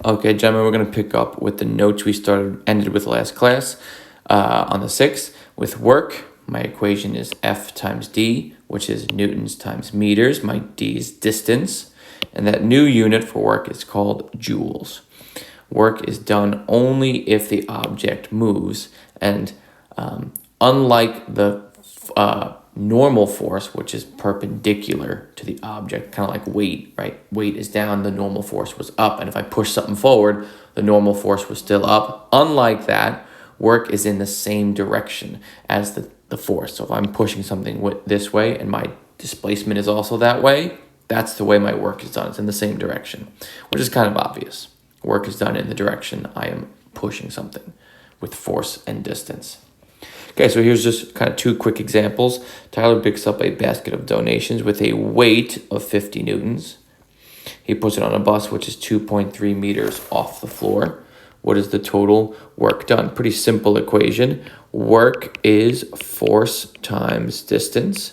Okay, gentlemen, we're going to pick up with the notes we ended with last class on the 6th. With work, my equation is F times D, which is newtons times meters. My D is distance. And that new unit for work is called joules. Work is done only if the object moves. And unlike the normal force, which is perpendicular to the object, kind of like weight, right? Weight is down, the normal force was up. And if I push something forward, the normal force was still up. Unlike that, work is in the same direction as the force. So if I'm pushing something this way and my displacement is also that way, that's the way my work is done. It's in the same direction, which is kind of obvious. Work is done in the direction I am pushing something with force and distance. Okay, so here's just kind of two quick examples. Tyler picks up a basket of donations with a weight of 50 newtons. He puts it on a bus, which is 2.3 meters off the floor. What is the total work done? Pretty simple equation. Work is force times distance.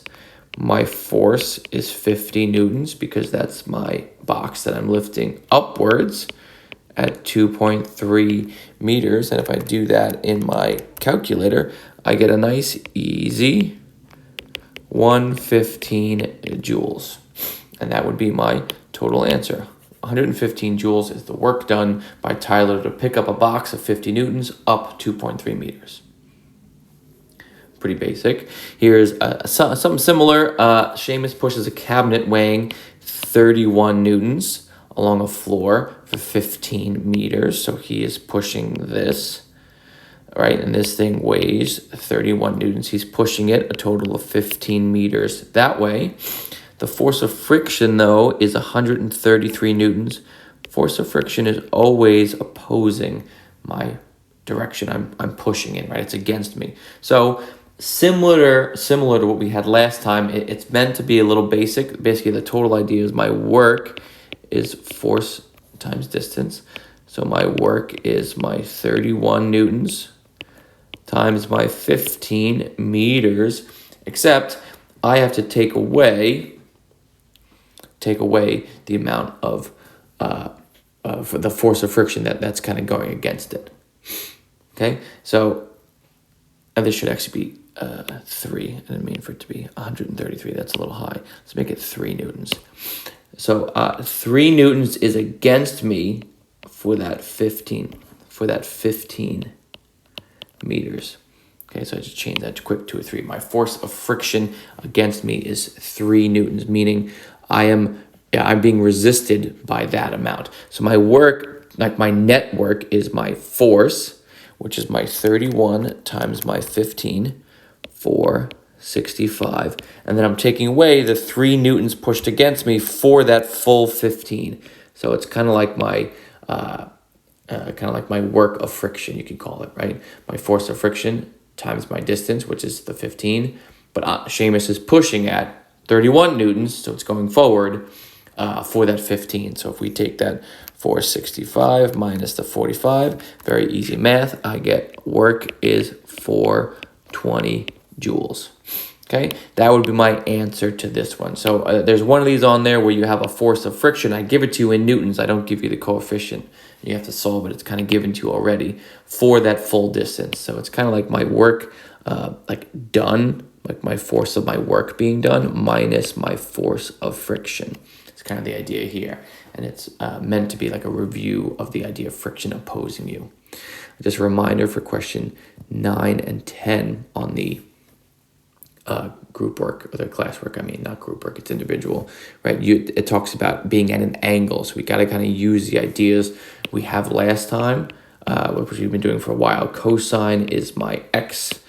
My force is 50 newtons because that's my box that I'm lifting upwards at 2.3 meters. And if I do that in my calculator, I get a nice, easy 115 joules. And that would be my total answer. 115 joules is the work done by Tyler to pick up a box of 50 newtons up 2.3 meters. Pretty basic. Here's something similar. Seamus pushes a cabinet weighing 31 newtons along a floor for 15 meters. So he is pushing this. Right, and this thing weighs 31 newtons. He's pushing it a total of 15 meters that way. The force of friction, though, is 133 newtons. Force of friction is always opposing my direction I'm pushing in, right? It's against me. So similar to what we had last time, it's meant to be a little basic. Basically, the total idea is my work is force times distance. So my work is my 31 newtons times my 15 meters, except I have to take away the amount of for the force of friction that's kind of going against it. Okay, so and this should actually be 3. I didn't mean for it to be 133. That's a little high. Let's make it 3 newtons. So 3 newtons is against me for that 15 meters. Okay, so I just change that quick to a 3. My force of friction against me is 3 newtons, meaning I'm being resisted by that amount. So my work, like my net work, is my force, which is my 31 times my 15, 465. And then I'm taking away the 3 newtons pushed against me for that full 15. So it's kind of like my work of friction, you could call it, right? My force of friction times my distance, which is the 15. But Seamus is pushing at 31 newtons, so it's going forward for that 15. So if we take that 465 minus the 45, very easy math, I get work is 420 joules. Okay, that would be my answer to this one. So there's one of these on there where you have a force of friction. I give it to you in newtons. I don't give you the coefficient. You have to solve it. It's kind of given to you already for that full distance. So it's kind of like my work done, like my force of my work being done minus my force of friction. It's kind of the idea here. And it's meant to be like a review of the idea of friction opposing you. Just a reminder for question 9 and 10 on the group work, or the class work, not group work, it's individual, right? It talks about being at an angle. So we got to kind of use the ideas we have last time, which we've been doing for a while. Cosine is my x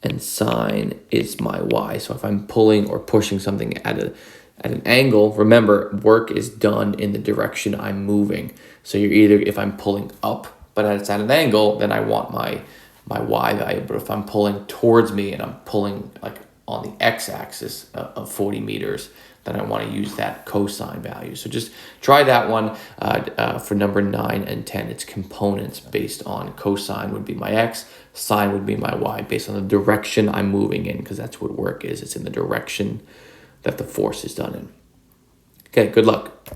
and sine is my y. So if I'm pulling or pushing something at an angle, remember, work is done in the direction I'm moving. So you're either, if I'm pulling up, but it's at an angle, then I want my y value. But if I'm pulling towards me and I'm pulling like on the x-axis of 40 meters, then I want to use that cosine value. So just try that one for number 9 and 10. It's components based on cosine would be my x, sine would be my y, based on the direction I'm moving in, because that's what work is. It's in the direction that the force is done in. Okay, good luck.